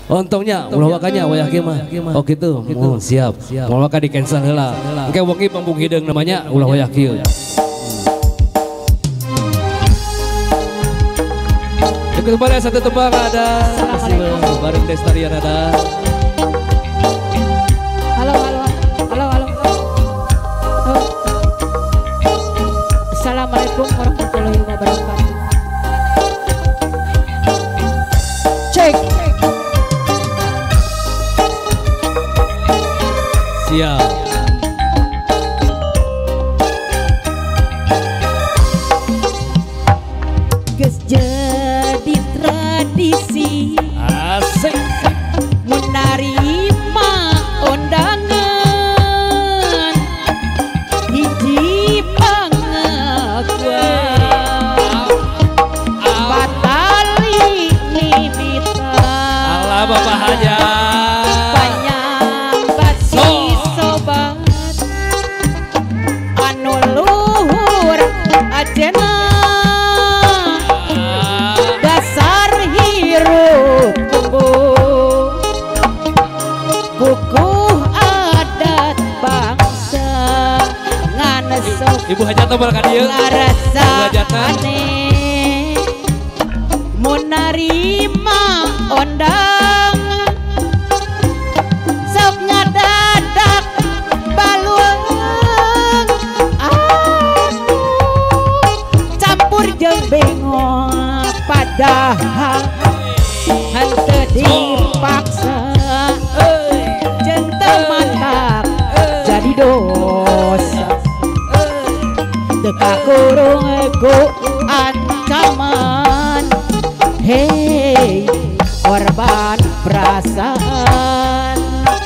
Untungnya ulah wakanya wayah kieu mah. Oh gitu. Oh, siap. Ulah waka di cancel heula. Engke wengi panggung hideung namanya ulah wayah kieu. Ikut kembali satu tembang ada. Bareng Destarian ada. Halo. Assalamualaikum warahmatullahi wabarakatuh. Cek. Siap. Geus jadi tradisi Asik. menerima undangan hiji pangakuan batali mimita Allah Bapak Haja. panyambat si sobat anu luhur ajena dasar hirup kukuh adat bangsa nganesok Ibu Hajat tebal kan ieu? larasa Ibu Hajatna. aneh mun narima undangan sok ngadadak baluang campur jeung bengong padahal henteu dipaksa jeung teu mantak jadi dosa teu kakurung ku ancaman hei korban perasaan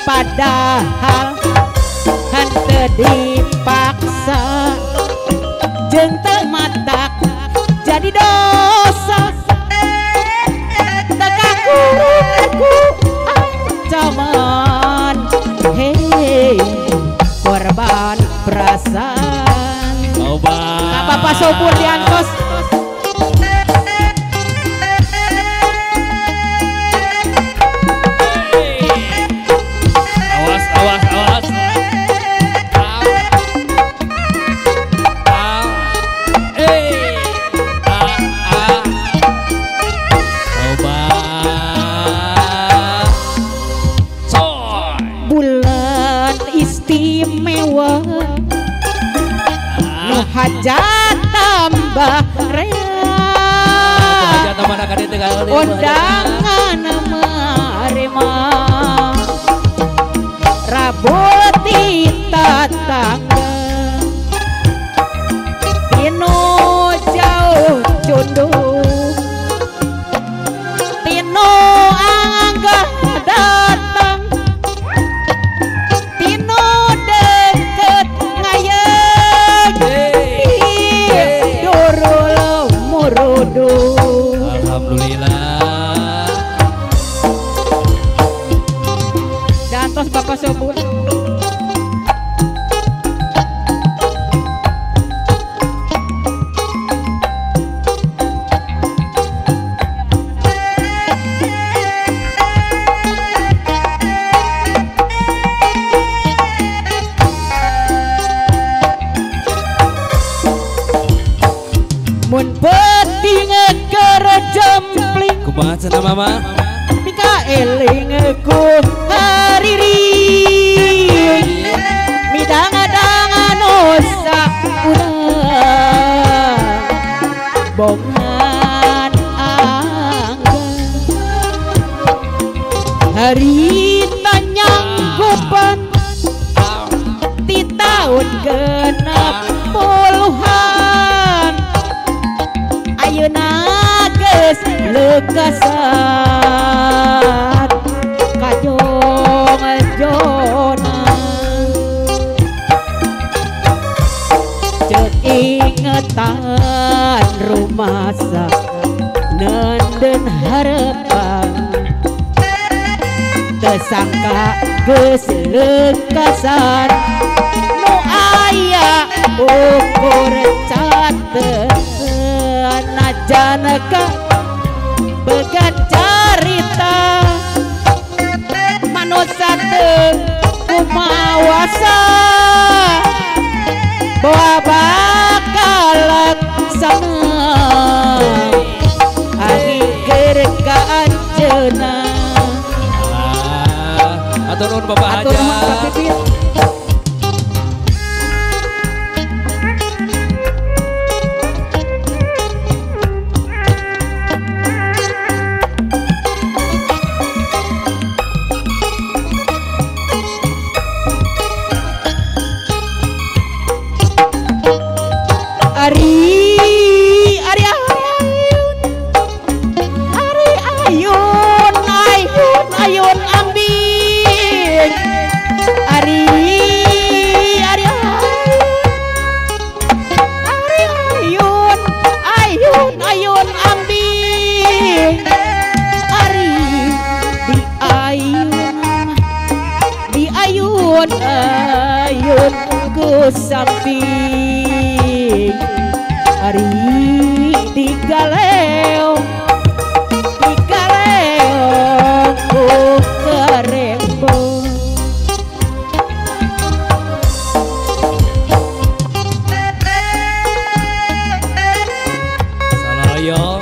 padahal henteu dipaksa jeung teu mantak jadi dosa teu kakurung ku ancaman hei korban perasaan Coba. Bapak Sobur diantos Awas. Coba. Soy. bulan istimewa nu hajat tambah rea Hajat mana ka dieu teh gaeun ieu, Bu Hajat. undangan marema rabul tatangga tinu jauh cundung tinu angga datang tinu deket ngayeg durul murudu Alhamdulillah. dantos Bapak Sobur mun penting kerjempling Kumaha cenah Mama? mika eling ku hariri midang-dangan osa urang bongan angga hari tanyanggupan di tahun genep puluhan ayeuna geus leukesan kajong jona ceuk ingetan rumasa nenden harapan tersangka geus leukesan nu aya ukur cateun najanaka began carita Matur nuwun Bapak Atur Haja. mangga pipit. Ayun ambing Ari ayun ambing Ari di ayun ku samping Ari di galeo ku kerembong Salayo.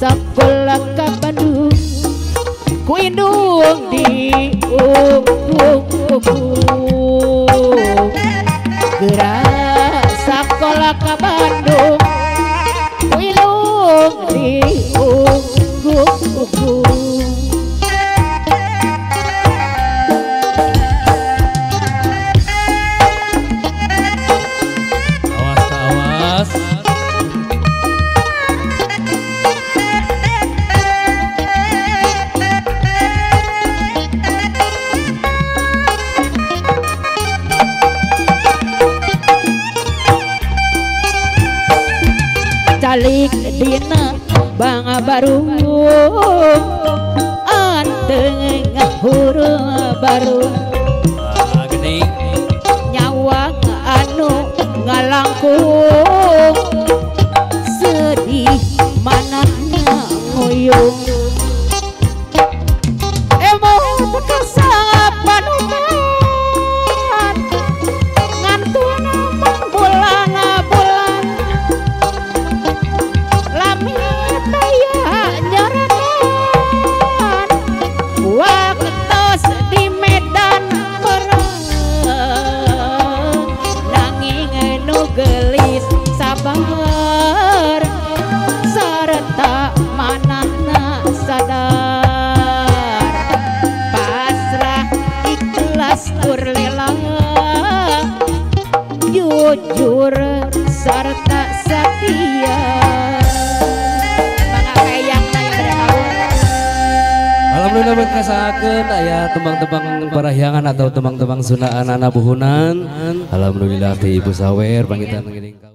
Sekolah ke Bandung ku indung di gerak sekolah ke Bandung ku indung di Awas. Calik dina bangga baru anteng hurung baru Gening. nyawa anu ngalangkung sedih manahna nguyung emoh tekasa panutan ngantun bulan lamit daya nyerekan waktos di medan perang nanging nu gelis sabar sarta manahna sadar pasrah ikhlas urlela jujur sarta setia Alhamdulillah berkesakeun aya tembang-tembang parahyangan atau tembang-tembang sunaan anak buhunan. Alhamdulillah ti Ibu Sawer pangitan ngeuning